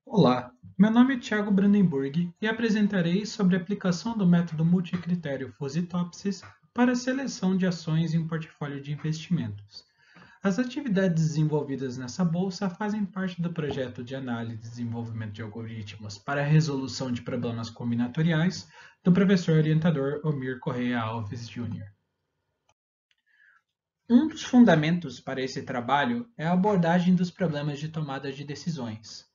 Olá, meu nome é Thiago Brandenburg e apresentarei sobre a aplicação do método multicritério Fuzzy-Topsys para a seleção de ações em um portfólio de investimentos. As atividades desenvolvidas nessa bolsa fazem parte do projeto de análise e desenvolvimento de algoritmos para a resolução de problemas combinatoriais do professor orientador Omir Correia Alves Jr. Um dos fundamentos para esse trabalho é a abordagem dos problemas de tomada de decisões,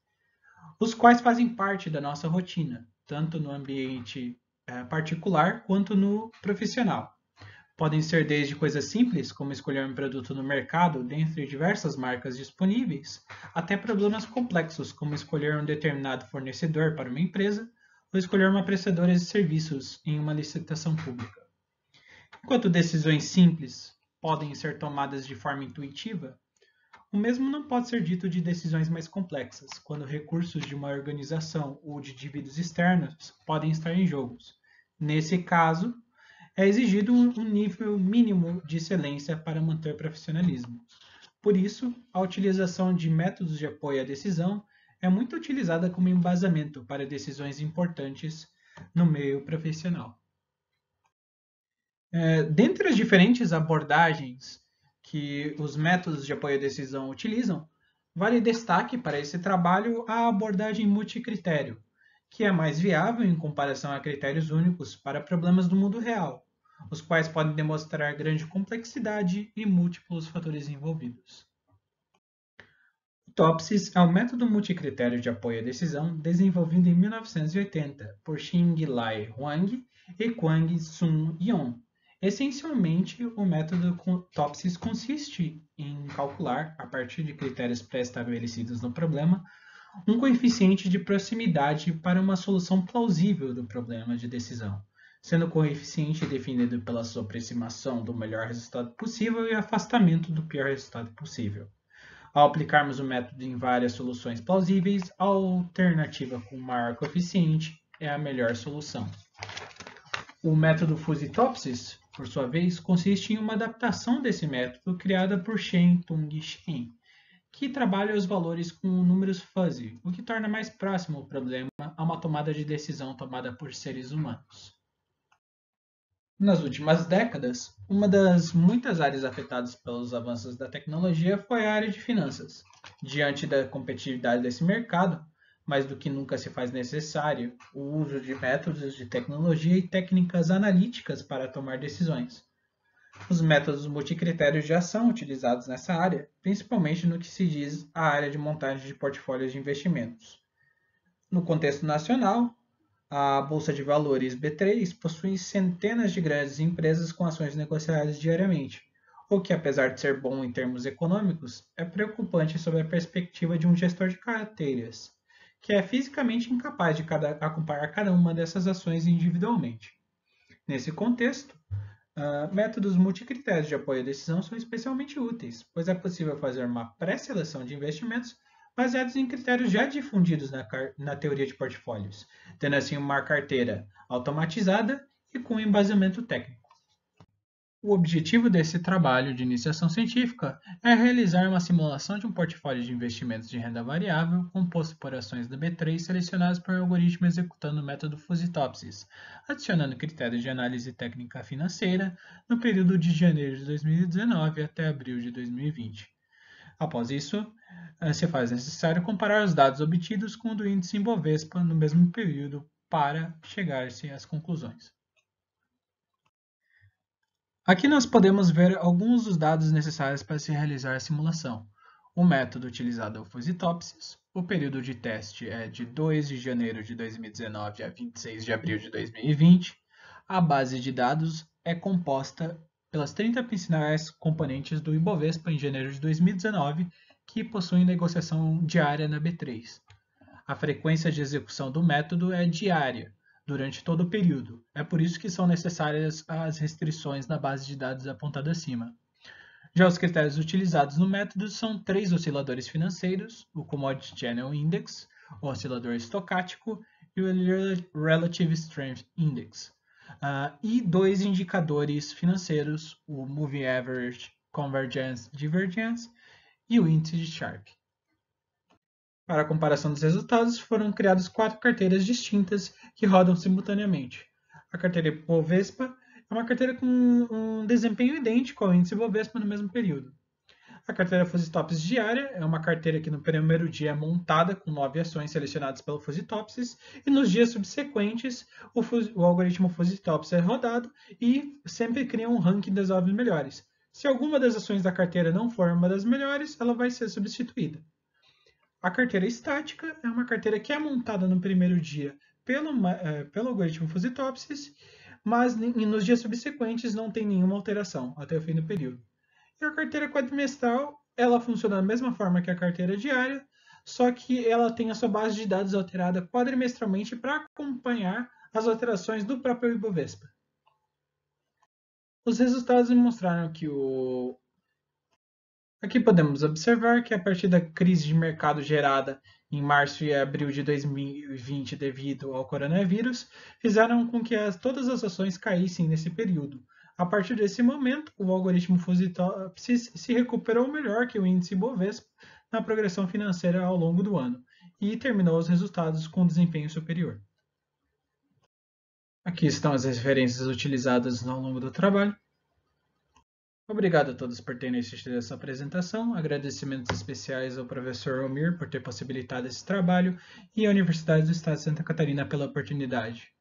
os quais fazem parte da nossa rotina, tanto no ambiente particular quanto no profissional. Podem ser desde coisas simples, como escolher um produto no mercado dentre diversas marcas disponíveis, até problemas complexos, como escolher um determinado fornecedor para uma empresa ou escolher uma prestadora de serviços em uma licitação pública. Enquanto decisões simples podem ser tomadas de forma intuitiva, o mesmo não pode ser dito de decisões mais complexas, quando recursos de uma organização ou de indivíduos externos podem estar em jogo. Nesse caso, é exigido um nível mínimo de excelência para manter profissionalismo. Por isso, a utilização de métodos de apoio à decisão é muito utilizada como embasamento para decisões importantes no meio profissional. Dentre as diferentes abordagens que os métodos de apoio à decisão utilizam, vale destaque para esse trabalho a abordagem multicritério, que é mais viável em comparação a critérios únicos para problemas do mundo real, os quais podem demonstrar grande complexidade e múltiplos fatores envolvidos. O TOPSIS é um método multicritério de apoio à decisão desenvolvido em 1980 por Xing-Lai Huang e Kwang-Sung Yeon. Essencialmente, o método TOPSIS consiste em calcular, a partir de critérios pré-estabelecidos no problema, um coeficiente de proximidade para uma solução plausível do problema de decisão, sendo o coeficiente definido pela sua aproximação do melhor resultado possível e afastamento do pior resultado possível. Ao aplicarmos o método em várias soluções plausíveis, a alternativa com maior coeficiente é a melhor solução. O método Fuzzy-Topsys, por sua vez, consiste em uma adaptação desse método criada por Shen-Tung Shen, que trabalha os valores com números fuzzy, o que torna mais próximo o problema a uma tomada de decisão tomada por seres humanos. Nas últimas décadas, uma das muitas áreas afetadas pelos avanços da tecnologia foi a área de finanças. Diante da competitividade desse mercado, mais do que nunca se faz necessário o uso de métodos de tecnologia e técnicas analíticas para tomar decisões. Os métodos multicritérios já são utilizados nessa área, principalmente no que se diz a área de montagem de portfólios de investimentos. No contexto nacional, a Bolsa de Valores B3 possui centenas de grandes empresas com ações negociadas diariamente, o que, apesar de ser bom em termos econômicos, é preocupante sob a perspectiva de um gestor de carteiras, que é fisicamente incapaz de acompanhar cada uma dessas ações individualmente. Nesse contexto, métodos multicritérios de apoio à decisão são especialmente úteis, pois é possível fazer uma pré-seleção de investimentos baseados em critérios já difundidos na teoria de portfólios, tendo assim uma carteira automatizada e com embasamento técnico. O objetivo desse trabalho de iniciação científica é realizar uma simulação de um portfólio de investimentos de renda variável composto por ações da B3 selecionadas por um algoritmo executando o método Fuzzy-Topsys, adicionando critérios de análise técnica financeira no período de janeiro de 2019 até abril de 2020. Após isso, se faz necessário comparar os dados obtidos com o do índice Ibovespa no mesmo período para chegar-se às conclusões. Aqui nós podemos ver alguns dos dados necessários para se realizar a simulação. O método utilizado é o Fuzzy-Topsys. O período de teste é de 2 de janeiro de 2019 a 26 de abril de 2020. A base de dados é composta pelas 30 principais componentes do Ibovespa em janeiro de 2019, que possuem negociação diária na B3. A frequência de execução do método é diária, durante todo o período. É por isso que são necessárias as restrições na base de dados apontada acima. Já os critérios utilizados no método são três osciladores financeiros, o Commodity Channel Index, o oscilador estocástico e o Relative Strength Index, e dois indicadores financeiros, o Moving Average Convergence Divergence e o índice de Sharpe. Para a comparação dos resultados, foram criadas 4 carteiras distintas que rodam simultaneamente. A carteira Ibovespa é uma carteira com um desempenho idêntico ao índice Ibovespa no mesmo período. A carteira Fusitops diária é uma carteira que no primeiro dia é montada com 9 ações selecionadas pelo Fusitops e nos dias subsequentes o algoritmo Fusitops é rodado e sempre cria um ranking das 9 melhores. Se alguma das ações da carteira não for uma das melhores, ela vai ser substituída. A carteira estática é uma carteira que é montada no primeiro dia pelo algoritmo Fusitopsis, mas nos dias subsequentes não tem nenhuma alteração até o fim do período. E a carteira quadrimestral, ela funciona da mesma forma que a carteira diária, só que ela tem a sua base de dados alterada quadrimestralmente para acompanhar as alterações do próprio Ibovespa. Os resultados mostraram que Aqui podemos observar que a partir da crise de mercado gerada em março e abril de 2020 devido ao coronavírus, fizeram com que todas as ações caíssem nesse período. A partir desse momento, o algoritmo Fusitopsis se recuperou melhor que o índice Bovespa na progressão financeira ao longo do ano e terminou os resultados com desempenho superior. Aqui estão as referências utilizadas ao longo do trabalho. Obrigado a todos por terem assistido essa apresentação. Agradecimentos especiais ao professor Omir por ter possibilitado esse trabalho e à Universidade do Estado de Santa Catarina pela oportunidade.